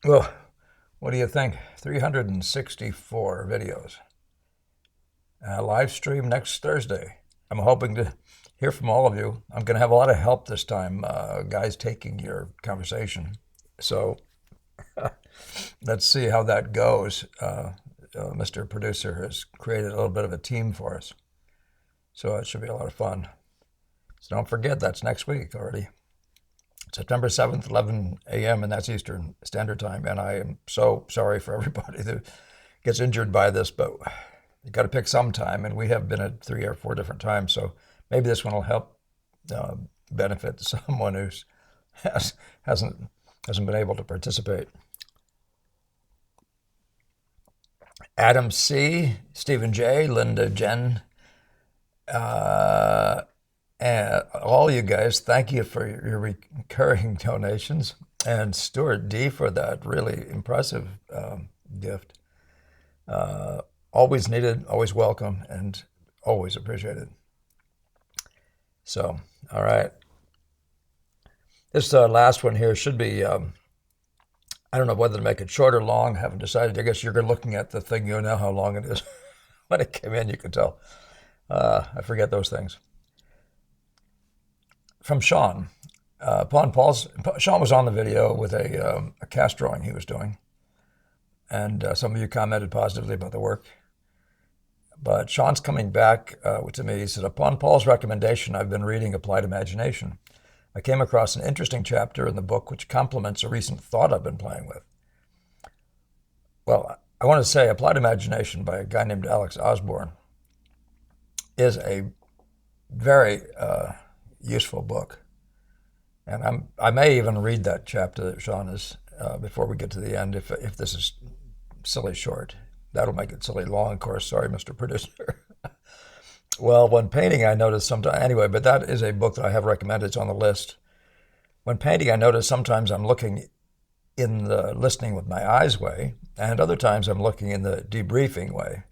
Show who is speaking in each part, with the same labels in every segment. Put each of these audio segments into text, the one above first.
Speaker 1: Well, what do you think? 364 videos. Live stream next Thursday. I'm hoping to hear from all of you. I'm going to have a lot of help this time, guys taking your conversation. So let's see how that goes. Mr. Producer has created a little bit of a team for us. So it should be a lot of fun. So don't forget, that's next week already. September 7th, 11 a.m., and that's Eastern Standard Time. And I am so sorry for everybody that gets injured by this, but you got to pick some time, and we have been at 3 or 4 different times, so maybe this one will help benefit someone who hasn't been able to participate. Adam C., Stephen J., Linda Jen, and all you guys, thank you for your recurring donations, and Stuart D. for that really impressive gift. Always needed, always welcome, and always appreciated. So, all right. This last one here should be, I don't know whether to make it short or long. Haven't decided. I guess you're looking at the thing, you know how long it is. When it came in, you can tell. I forget those things. From Sean. Sean was on the video with a cast drawing he was doing. And some of you commented positively about the work. But Sean's coming back to me. He said, upon Paul's recommendation, I've been reading Applied Imagination. I came across an interesting chapter in the book which complements a recent thought I've been playing with. Well, I want to say Applied Imagination by a guy named Alex Osborne is a very useful book. And I may even read that chapter that Sean is before we get to the end, if this is silly short. That'll make it silly long, of course. Sorry, Mr. Producer. Well, when painting, I notice sometimes, anyway, but that is a book that I have recommended. It's on the list. When painting, I notice sometimes I'm looking in the listening with my eyes way, and other times I'm looking in the debriefing way.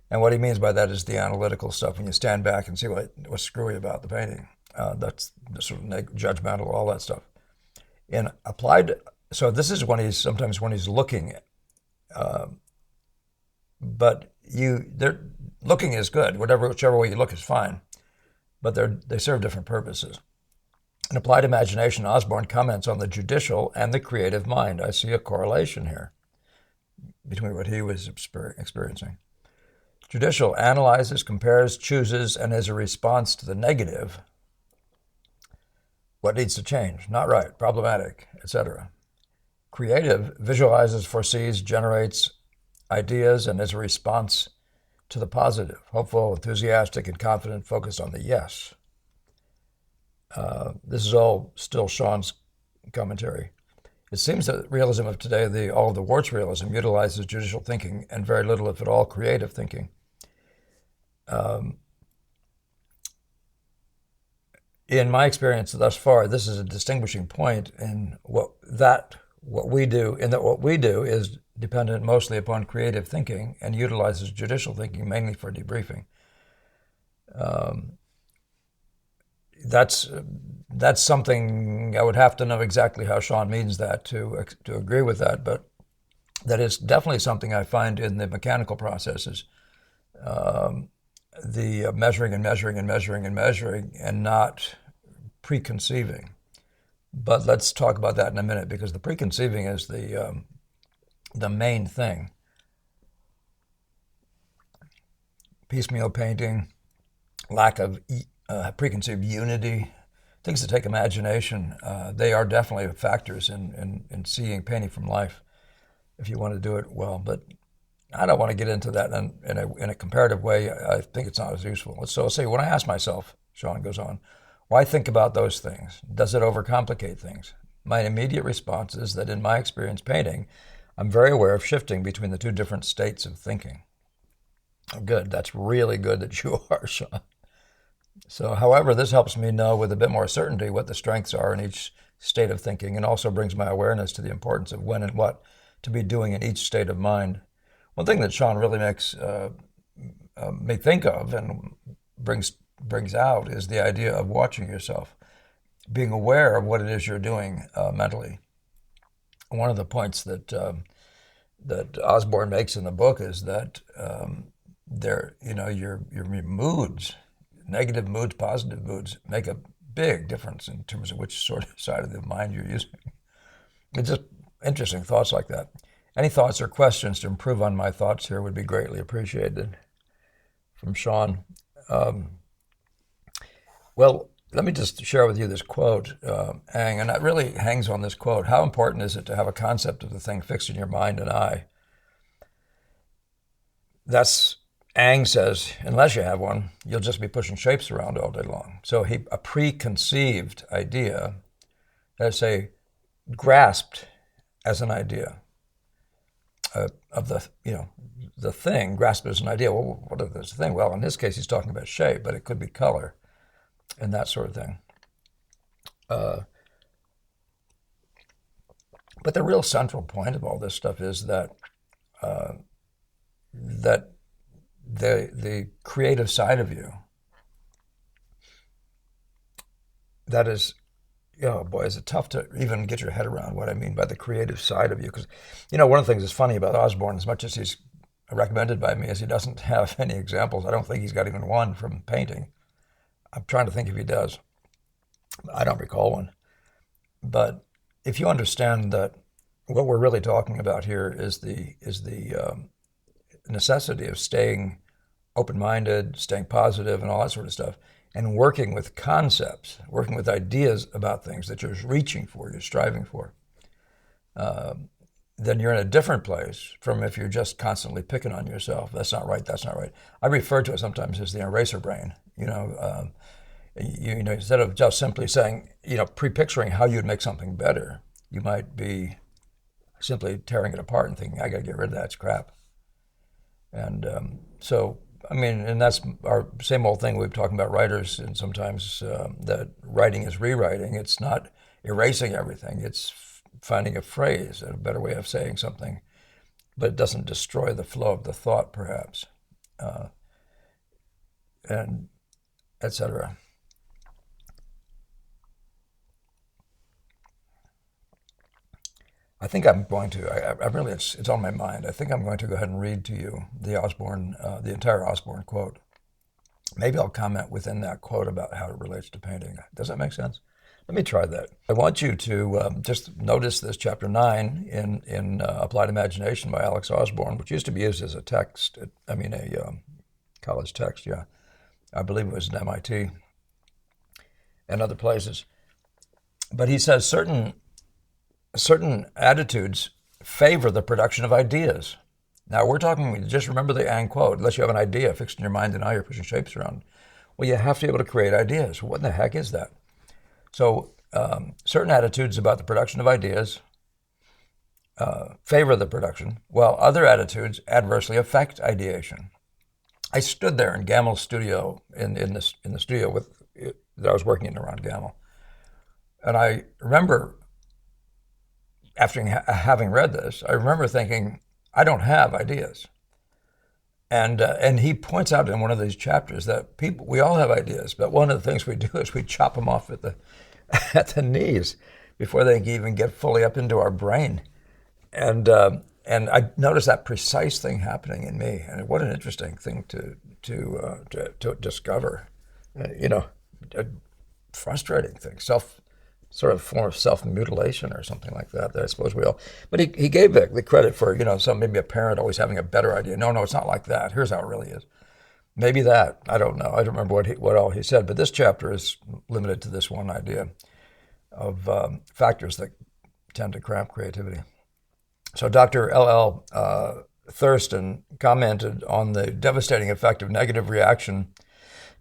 Speaker 1: And what he means by that is the analytical stuff, when you stand back and see what's screwy about the painting. That's the sort of judgmental, all that stuff. In applied, so this is when sometimes when he's looking, but they're looking is good. Whichever way you look is fine, but they serve different purposes. In Applied Imagination, Osborne comments on the judicial and the creative mind. I see a correlation here between what he was experiencing. Judicial analyzes, compares, chooses, and is a response to the negative. What needs to change? Not right, problematic, etc. Creative visualizes, foresees, generates ideas, and is a response to the positive, hopeful, enthusiastic, and confident, focused on the yes. This is all still Sean's commentary. It seems that realism of today, all of the Warts realism, utilizes judicial thinking and very little, if at all, creative thinking. In my experience thus far, this is a distinguishing point in what we do is dependent mostly upon creative thinking and utilizes judicial thinking mainly for debriefing. That's something I would have to know exactly how Sean means that to agree with that, but that is definitely something I find in the mechanical processes, the measuring and measuring and measuring and measuring, and not preconceiving. But let's talk about that in a minute, because the preconceiving is the main thing. Piecemeal painting, lack of preconceived unity, things that take imagination. They are definitely factors in seeing painting from life, if you want to do it well. But I don't want to get into that in a comparative way. I think it's not as useful. So say, when I ask myself, Sean goes on, why think about those things? Does it overcomplicate things? My immediate response is that in my experience painting, I'm very aware of shifting between the two different states of thinking. Oh, good. That's really good that you are, Sean. So, however, this helps me know with a bit more certainty what the strengths are in each state of thinking, and also brings my awareness to the importance of when and what to be doing in each state of mind. One thing that Sean really makes me think of and brings out is the idea of watching yourself, being aware of what it is you're doing mentally. one of the points that that Osborne makes in the book is that your moods, negative moods, positive moods, make a big difference in terms of which sort of side of the mind you're using. It's just interesting thoughts like that. Any thoughts or questions to improve on my thoughts here would be greatly appreciated. From Sean. Well, let me just share with you this quote, Ang, and it really hangs on this quote. How important is it to have a concept of the thing fixed in your mind and eye? That's, Ang says, unless you have one, you'll just be pushing shapes around all day long. So a preconceived idea, let's say, grasped as an idea of the thing, grasped as an idea. Well, what is this thing? Well, in this case, he's talking about shape, but it could be color and that sort of thing. But the real central point of all this stuff is that that the creative side of you, that is, oh boy, is it tough to even get your head around what I mean by the creative side of you. Because, one of the things that's funny about Osborne, as much as he's recommended by me, is he doesn't have any examples. I don't think he's got even one from painting. I'm trying to think if he does. I don't recall one. But if you understand that what we're really talking about here is the necessity of staying open-minded, staying positive, and all that sort of stuff, and working with concepts, working with ideas about things that you're reaching for, you're striving for, then you're in a different place from if you're just constantly picking on yourself. That's not right, that's not right. I refer to it sometimes as the eraser brain. Instead of just simply saying, pre-picturing how you'd make something better, you might be simply tearing it apart and thinking, I got to get rid of that, it's crap. And and that's our same old thing we've been talking about writers, and sometimes that writing is rewriting. It's not erasing everything. It's finding a phrase, a better way of saying something, but it doesn't destroy the flow of the thought, perhaps, and etc. I think I'm going to, I really, it's on my mind. I think I'm going to go ahead and read to you the entire Osborne quote. Maybe I'll comment within that quote about how it relates to painting. Does that make sense? Let me try that. I want you to just notice this chapter 9 in Applied Imagination by Alex Osborne, which used to be used as a text, a college text, yeah. I believe it was at MIT and other places. But he says certain attitudes favor the production of ideas. Now we're talking, just remember the Ang quote, unless you have an idea fixed in your mind and now you're pushing shapes around. Well, you have to be able to create ideas. What in the heck is that? So certain attitudes about the production of ideas favor the production, while other attitudes adversely affect ideation. I stood there in Gamel's studio, in the studio that I was working in around Gamel. And I remember, after having read this, I remember thinking, I don't have ideas. And he points out in one of these chapters that we all have ideas, but one of the things we do is we chop them off at the knees before they can even get fully up into our brain. And I noticed that precise thing happening in me. And what an interesting thing to discover. A frustrating thing, sort of form of self-mutilation or something like that I suppose we all. But he gave the credit for, maybe a parent always having a better idea. No, it's not like that. Here's how it really is. Maybe that. I don't know. I don't remember what all he said. But this chapter is limited to this one idea of factors that tend to cramp creativity. So Dr. L.L. Thurston commented on the devastating effect of negative reaction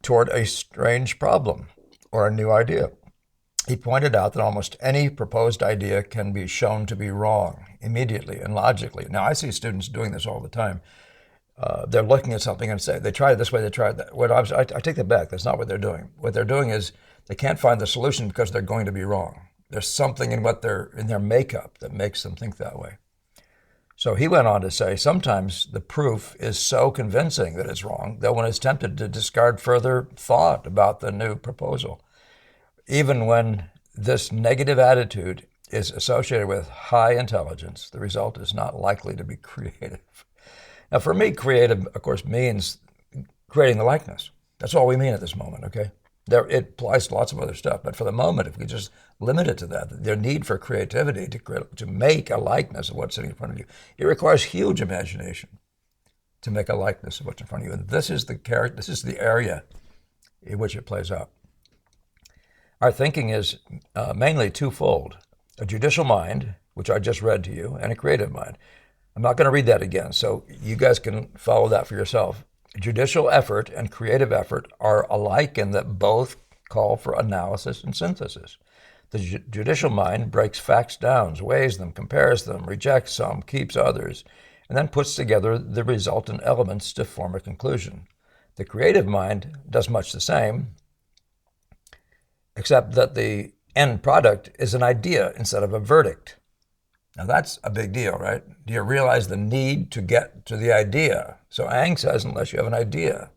Speaker 1: toward a strange problem or a new idea. He pointed out that almost any proposed idea can be shown to be wrong immediately and logically. Now, I see students doing this all the time. They're looking at something and say, they tried it this way, they tried that. I take that back. That's not what they're doing. What they're doing is they can't find the solution because they're going to be wrong. There's something in their makeup that makes them think that way. So he went on to say, sometimes the proof is so convincing that it's wrong that one is tempted to discard further thought about the new proposal, even when this negative attitude is associated with high intelligence, the result is not likely to be creative. Now, for me, creative, of course, means creating the likeness. That's all we mean at this moment, okay? It applies to lots of other stuff, but for the moment, if we just limit it to that, their need for creativity to make a likeness of what's sitting in front of you, it requires huge imagination to make a likeness of what's in front of you. And this is the area in which it plays out. Our thinking is mainly twofold: a judicial mind, which I just read to you, and a creative mind. I'm not going to read that again, so you guys can follow that for yourself. Judicial effort and creative effort are alike in that both call for analysis and synthesis. The judicial mind breaks facts down, weighs them, compares them, rejects some, keeps others, and then puts together the resultant elements to form a conclusion. The creative mind does much the same, except that the end product is an idea instead of a verdict. Now that's a big deal, right? Do you realize the need to get to the idea? So Ang says, unless you have an idea,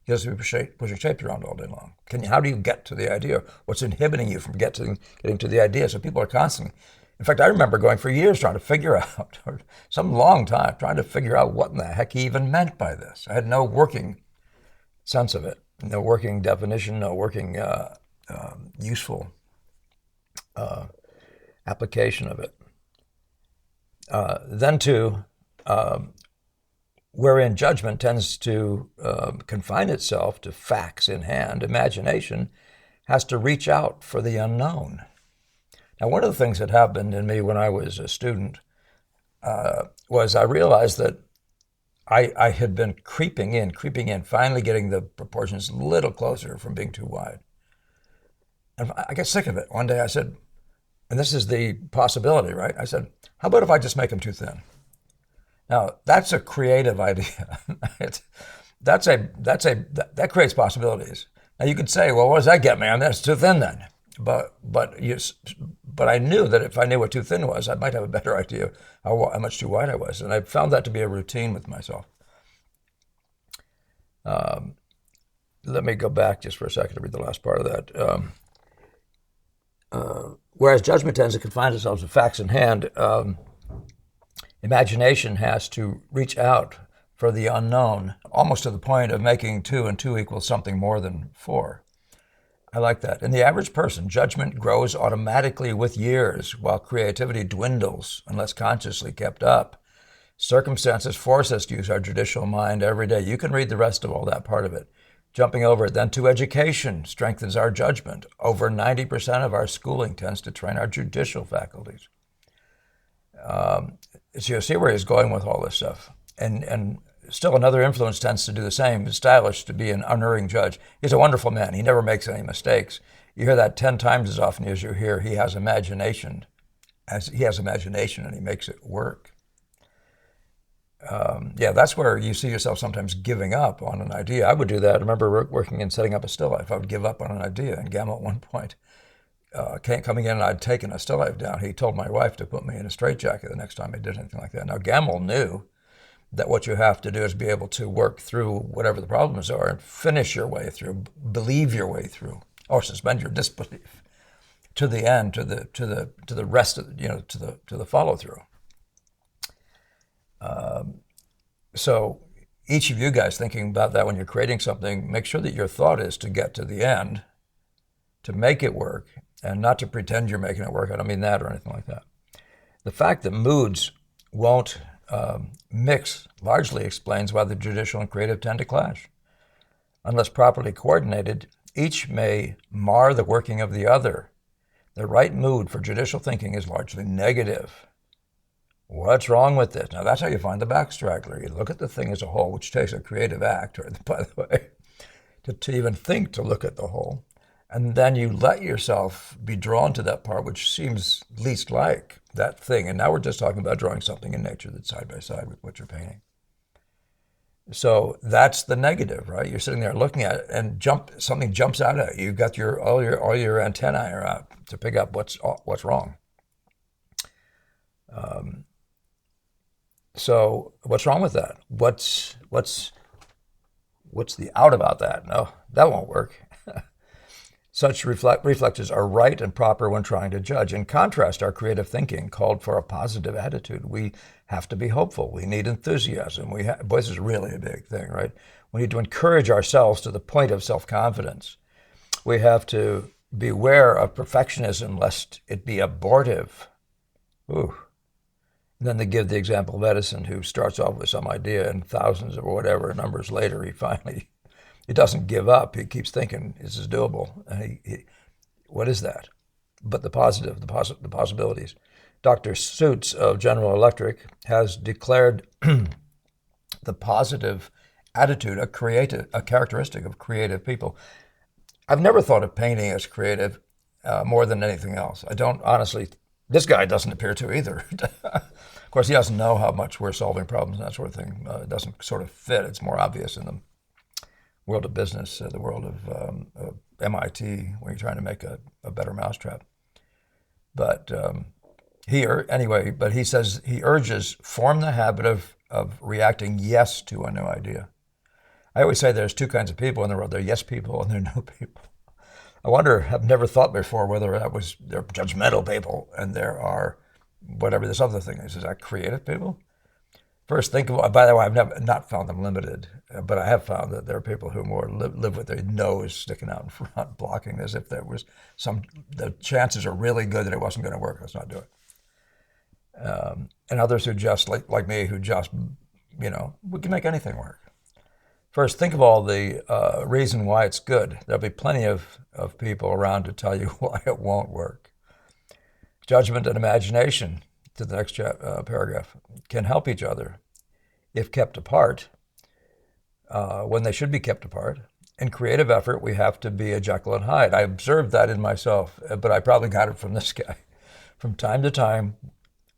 Speaker 1: you have to be pushing shapes around all day long. How do you get to the idea? What's inhibiting you from getting to the idea? So people are constantly, in fact, I remember going for years trying to figure out, or some long time, trying to figure out what in the heck he even meant by this. I had no working sense of it, no working definition, no working useful application of it. Then too, wherein judgment tends to confine itself to facts in hand, imagination has to reach out for the unknown. Now, one of the things that happened in me when I was a student was I realized that I had been creeping in, finally getting the proportions a little closer from being too wide. And I got sick of it. One day I said, and this is the possibility, right? I said, how about if I just make them too thin? Now, that's a creative idea. That creates possibilities. Now, you could say, well, what does that get, man? That's too thin then. But I knew that if I knew what too thin was, I might have a better idea how much too wide I was. And I found that to be a routine with myself. Let me go back just for a second to read the last part of that. Whereas judgment tends to confine itself to facts in hand, imagination has to reach out for the unknown, almost to the point of making 2 and 2 equals something more than 4. I like that. In the average person, judgment grows automatically with years, while creativity dwindles unless consciously kept up. Circumstances force us to use our judicial mind every day. You can read the rest of all that part of it. Jumping over it then to education strengthens our judgment. Over 90% of our schooling tends to train our judicial faculties. So you see where he's going with all this stuff. And still another influence tends to do the same. He's stylish to be an unerring judge. He's a wonderful man. He never makes any mistakes. You hear that 10 times as often as you hear he has imagination. He has imagination and he makes it work. That's where you see yourself sometimes giving up on an idea. I would do that. I remember working and setting up a still life. I would give up on an idea. And Gamma at one point, coming in and I'd taken a still life down, he told my wife to put me in a straitjacket the next time I did anything like that. Now, Gamble knew that what you have to do is be able to work through whatever the problems are and finish your way through, believe your way through, or suspend your disbelief to the end, to the rest of to the follow through. So each of you guys thinking about that when you're creating something, make sure that your thought is to get to the end, to make it work, and not to pretend you're making it work. I don't mean that or anything like that. The fact that moods won't mix largely explains why the judicial and creative tend to clash. Unless properly coordinated, each may mar the working of the other. The right mood for judicial thinking is largely negative. What's wrong with this? Now, that's how you find the backstraggler. You look at the thing as a whole, which takes a creative act, or, by the way, to even think to look at the whole. And then you let yourself be drawn to that part which seems least like that thing. And now we're just talking about drawing something in nature that's side by side with what you're painting. So that's the negative, right? You're sitting there looking at it, and something jumps out at you. You've got all your antennae are out to pick up what's wrong. So what's wrong with that? What's the out about that? No, that won't work. Such reflexes are right and proper when trying to judge. In contrast, our creative thinking called for a positive attitude. We have to be hopeful. We need enthusiasm. Boy, this is really a big thing, right? We need to encourage ourselves to the point of self-confidence. We have to beware of perfectionism lest it be abortive. Ooh. And then they give the example of Edison, who starts off with some idea and thousands or whatever numbers later, he doesn't give up. He keeps thinking this is doable. And what is that? But the possibilities. Dr. Suits of General Electric has declared the positive attitude a characteristic of creative people. I've never thought of painting as creative more than anything else. I don't honestly. This guy doesn't appear to either. Of course, he doesn't know how much we're solving problems and that sort of thing. It doesn't sort of fit. It's more obvious in the world of business, the world of MIT, when you're trying to make a better mousetrap. But he says he urges, form the habit of reacting yes to a new idea. I always say there's two kinds of people in the world. There are yes people and there are no people. I wonder, I've never thought before whether they're judgmental people and there are whatever this other thing is. Is that creative people? First, think of, by the way, I've not found them limited, but I have found that there are people who more live with their nose sticking out in front, blocking as if there was the chances are really good that it wasn't going to work. Let's not do it. And others who just, like me, who just, we can make anything work. First, think of all the reason why it's good. There'll be plenty of people around to tell you why it won't work. Judgment and imagination, to the next paragraph, can help each other if kept apart when they should be kept apart. In creative effort, we have to be a Jekyll and Hyde. I observed that in myself, but I probably got it from this guy. From time to time,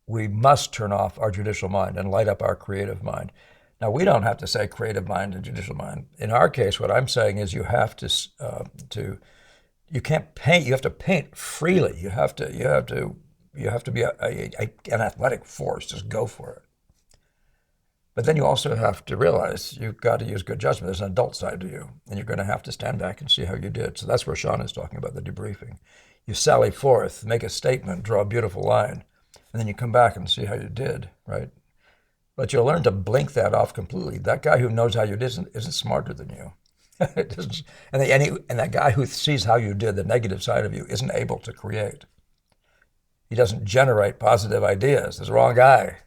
Speaker 1: we must turn off our judicial mind and light up our creative mind. Now, we don't have to say creative mind and judicial mind. In our case, what I'm saying is you have you can't paint. You have to paint freely. You have to be an athletic force. Just go for it. But then you also have to realize you've got to use good judgment. There's an adult side to you, and you're going to have to stand back and see how you did. So that's where Sean is talking about the debriefing. You sally forth, make a statement, draw a beautiful line, and then you come back and see how you did, right? But you'll learn to blink that off completely. That guy who knows how you did isn't smarter than you. And that guy who sees how you did, the negative side of you, isn't able to create. He doesn't generate positive ideas. There's the wrong guy.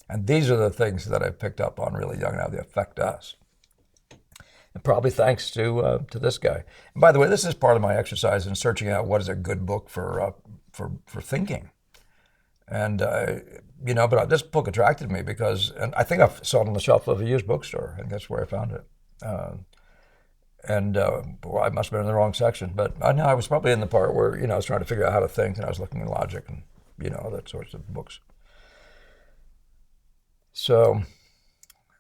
Speaker 1: And these are the things that I've picked up on really young, how they affect us. And probably thanks to this guy. And by the way, this is part of my exercise in searching out what is a good book for thinking. And, but this book attracted me because, and I think I saw it on the shelf of a used bookstore, and that's where I found it. I must have been in the wrong section, but I know I was probably in the part where, I was trying to figure out how to think, and I was looking at logic and, that sorts of books. So,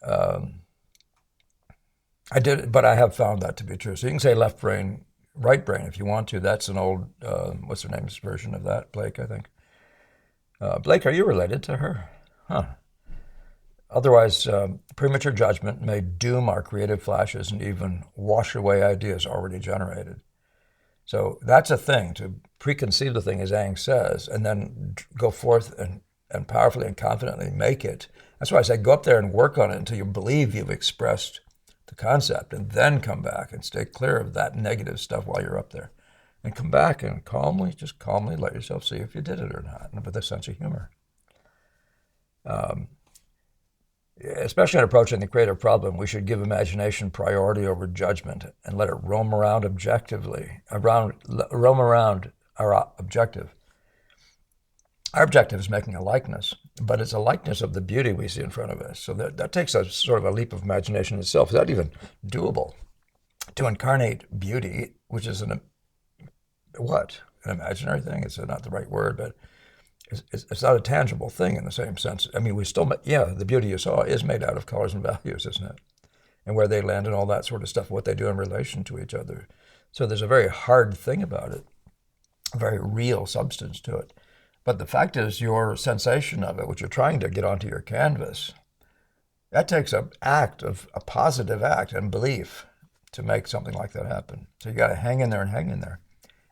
Speaker 1: I did, but I have found that to be true. So you can say left brain, right brain if you want to. That's an old, what's her name's version of that? Blake, I think. Blake, are you related to her? Huh. Otherwise, premature judgment may doom our creative flashes and even wash away ideas already generated. So that's a thing, to preconceive the thing, as Ang says, and then go forth and powerfully and confidently make it. That's why I say go up there and work on it until you believe you've expressed the concept, and then come back and stay clear of that negative stuff while you're up there. And come back and just calmly let yourself see if you did it or not, and with a sense of humor. Especially in approaching the creative problem, we should give imagination priority over judgment and let it roam around our objective. Our objective is making a likeness, but it's a likeness of the beauty we see in front of us. So that takes a sort of a leap of imagination itself. Is that even doable? To incarnate beauty, which is an imaginary thing? It's not the right word, but it's not a tangible thing in the same sense. I mean, the beauty you saw is made out of colors and values, isn't it? And where they land and all that sort of stuff, what they do in relation to each other. So there's a very hard thing about it, a very real substance to it. But the fact is, your sensation of it, which you're trying to get onto your canvas, that takes a positive act and belief to make something like that happen. So you got to hang in there.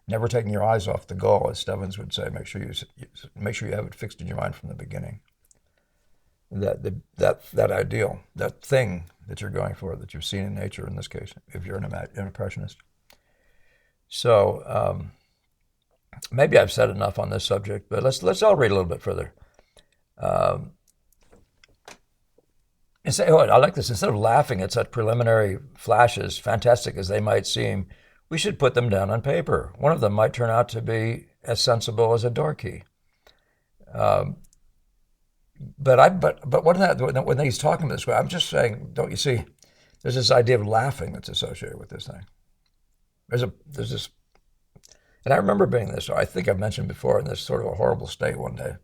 Speaker 1: Never taking your eyes off the goal, as Stebbins would say. Make sure you have it fixed in your mind from the beginning. That ideal, that thing that you're going for, that you've seen in nature in this case, if you're an impressionist. So maybe I've said enough on this subject, but let's all read a little bit further. And say, I like this. Instead of laughing at such preliminary flashes, fantastic as they might seem, we should put them down on paper. One of them might turn out to be as sensible as a door key. But when he's talking this way, I'm just saying, don't you see? There's this idea of laughing that's associated with this thing. There's this, and I remember being this. I think I've mentioned before in this sort of a horrible state one day,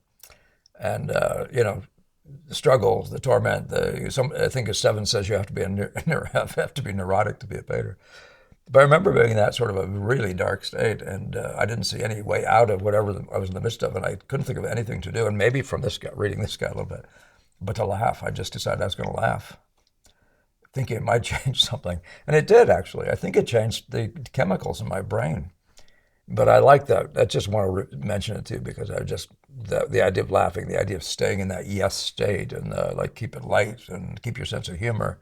Speaker 1: and the struggles, the torment. I think as Seven says, you have to be have to be neurotic to be a painter. But I remember being in that sort of a really dark state, and I didn't see any way out of whatever I was in the midst of, and I couldn't think of anything to do. And maybe from this guy, reading this guy a little bit, but to laugh, I just decided I was going to laugh, thinking it might change something, and it did actually. I think it changed the chemicals in my brain. But I like that. I just want to mention it too, because the idea of laughing, the idea of staying in that yes state, and keep it light and keep your sense of humor.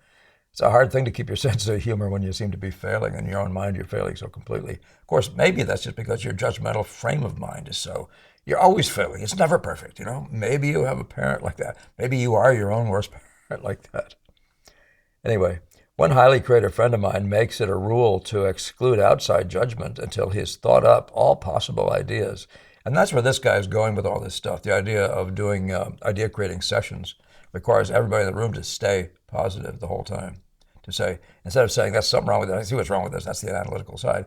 Speaker 1: It's a hard thing to keep your sense of humor when you seem to be failing in your own mind. You're failing so completely. Of course, maybe that's just because your judgmental frame of mind is so. You're always failing. It's never perfect. Maybe you have a parent like that. Maybe you are your own worst parent like that. Anyway, one highly creative friend of mine makes it a rule to exclude outside judgment until he's thought up all possible ideas. And that's where this guy is going with all this stuff. The idea of doing idea creating sessions requires everybody in the room to stay positive the whole time. To say, instead of saying, that's something wrong with it, I see what's wrong with this, that's the analytical side,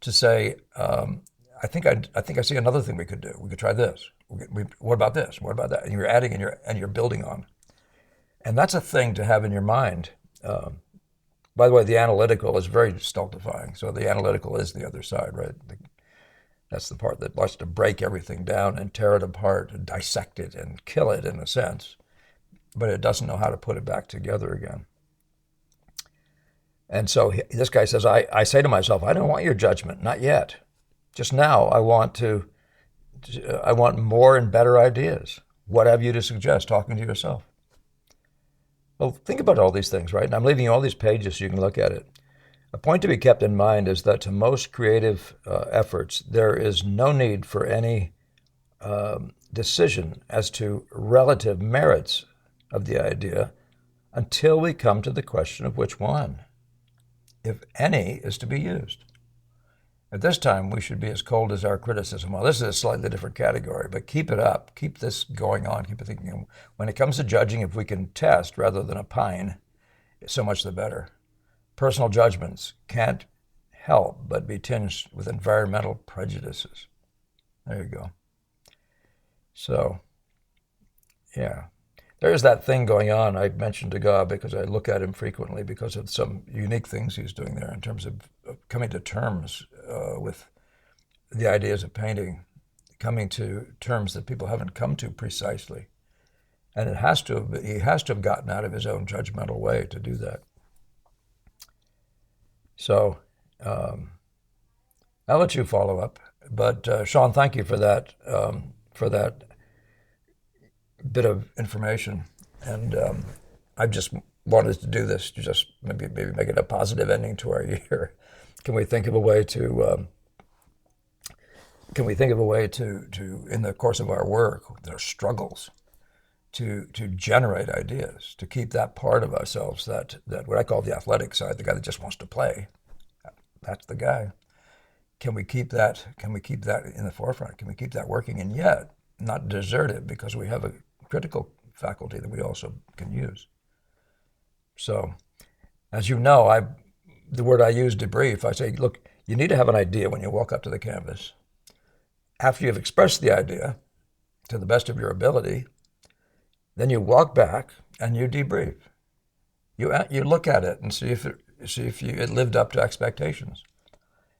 Speaker 1: to say, I think I see another thing we could do. We could try this. What about this? What about that? And you're adding and you're building on. And that's a thing to have in your mind. By the way, the analytical is very stultifying. So the analytical is the other side, right? That's the part that wants to break everything down and tear it apart and dissect it and kill it in a sense. But it doesn't know how to put it back together again. And so this guy says, I say to myself, I don't want your judgment, not yet. Just now, I want more and better ideas. What have you to suggest? Talking to yourself. Well, think about all these things, right? And I'm leaving you all these pages so you can look at it. A point to be kept in mind is that to most creative efforts, there is no need for any decision as to relative merits of the idea until we come to the question of which one, if any, is to be used. At this time, we should be as cold as our criticism. Well, this is a slightly different category, but keep it up. Keep this going on. Keep it thinking. When it comes to judging, if we can test rather than opine, so much the better. Personal judgments can't help but be tinged with environmental prejudices. There you go. So, yeah. There is that thing going on. I mentioned Degas because I look at him frequently because of some unique things he's doing there in terms of coming to terms with the ideas of painting, coming to terms that people haven't come to precisely. And he has to have gotten out of his own judgmental way to do that. So I'll let you follow up. But Sean, thank you for that bit of information, and I just wanted to do this to just maybe make it a positive ending to our year. Can we think of a way to in the course of our work, their struggles, to generate ideas, to keep that part of ourselves, that what I call the athletic side, the guy that just wants to play, that's the guy. Can we keep that in the forefront? Can we keep that working, and yet not desert it because we have a critical faculty that we also can use? So, as you know, the word I use, debrief, I say, look, you need to have an idea when you walk up to the canvas. After you've expressed the idea to the best of your ability, then you walk back and you debrief. You look at it and see if it lived up to expectations.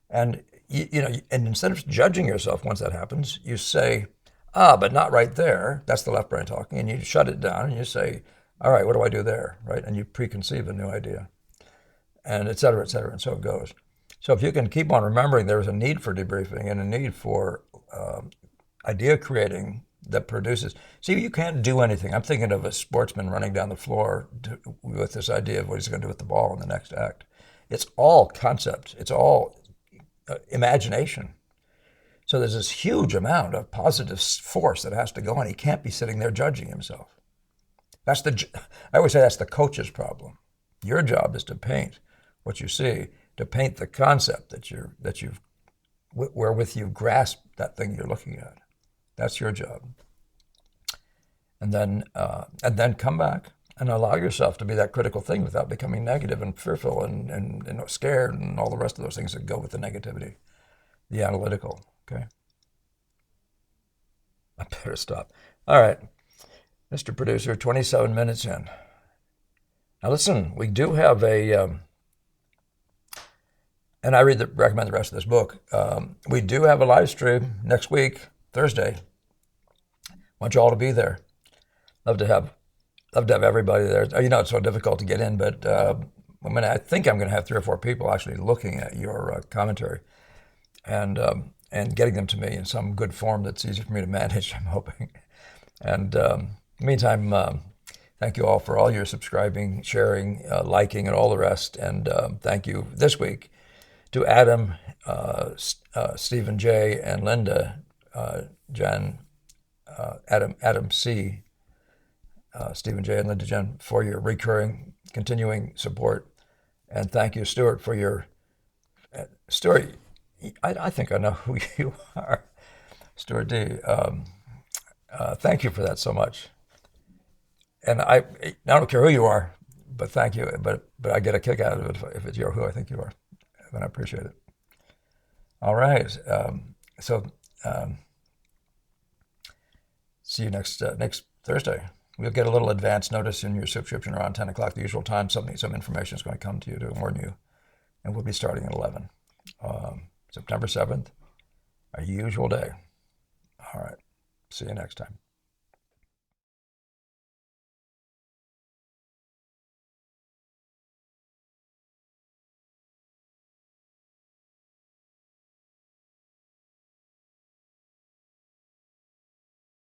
Speaker 1: And and instead of judging yourself once that happens, you say, but not right there. That's the left brain talking. And you shut it down and you say, all right, what do I do there, right? And you preconceive a new idea, and et cetera, and so it goes. So if you can keep on remembering there's a need for debriefing and a need for idea creating that produces. See, you can't do anything. I'm thinking of a sportsman running down the floor with this idea of what he's going to do with the ball in the next act. It's all concept. It's all imagination. So there's this huge amount of positive force that has to go on. He can't be sitting there judging himself. I always say that's the coach's problem. Your job is to paint what you see, to paint the concept wherewith you've grasped that thing you're looking at. That's your job. And then come back and allow yourself to be that critical thing without becoming negative and fearful and scared and all the rest of those things that go with the negativity, the analytical. Okay. I better stop. All right, Mr. Producer, 27 minutes in. Now listen, we do have and I recommend the rest of this book. We do have a live stream next week, Thursday. I want you all to be there. Love to have everybody there. It's so difficult to get in, but I think I'm going to have 3 or 4 people actually looking at your commentary and getting them to me in some good form that's easy for me to manage, I'm hoping. And meantime, thank you all for all your subscribing, sharing, liking, and all the rest. And thank you this week to Adam, Stephen J., and Linda, Jen, Adam C., Stephen J. and Linda Jen, for your recurring, continuing support. And thank you, Stuart, for your Stuart. I think I know who you are, Stuart D. Thank you for that so much. And I don't care who you are, but thank you. But I get a kick out of it if it's who I think you are, and I appreciate it. All right. See you next Thursday. We'll get a little advance notice in your subscription around 10 o'clock, the usual time. Some information is going to come to you to warn you. And we'll be starting at 11. September 7th, our usual day. All right. See you next time.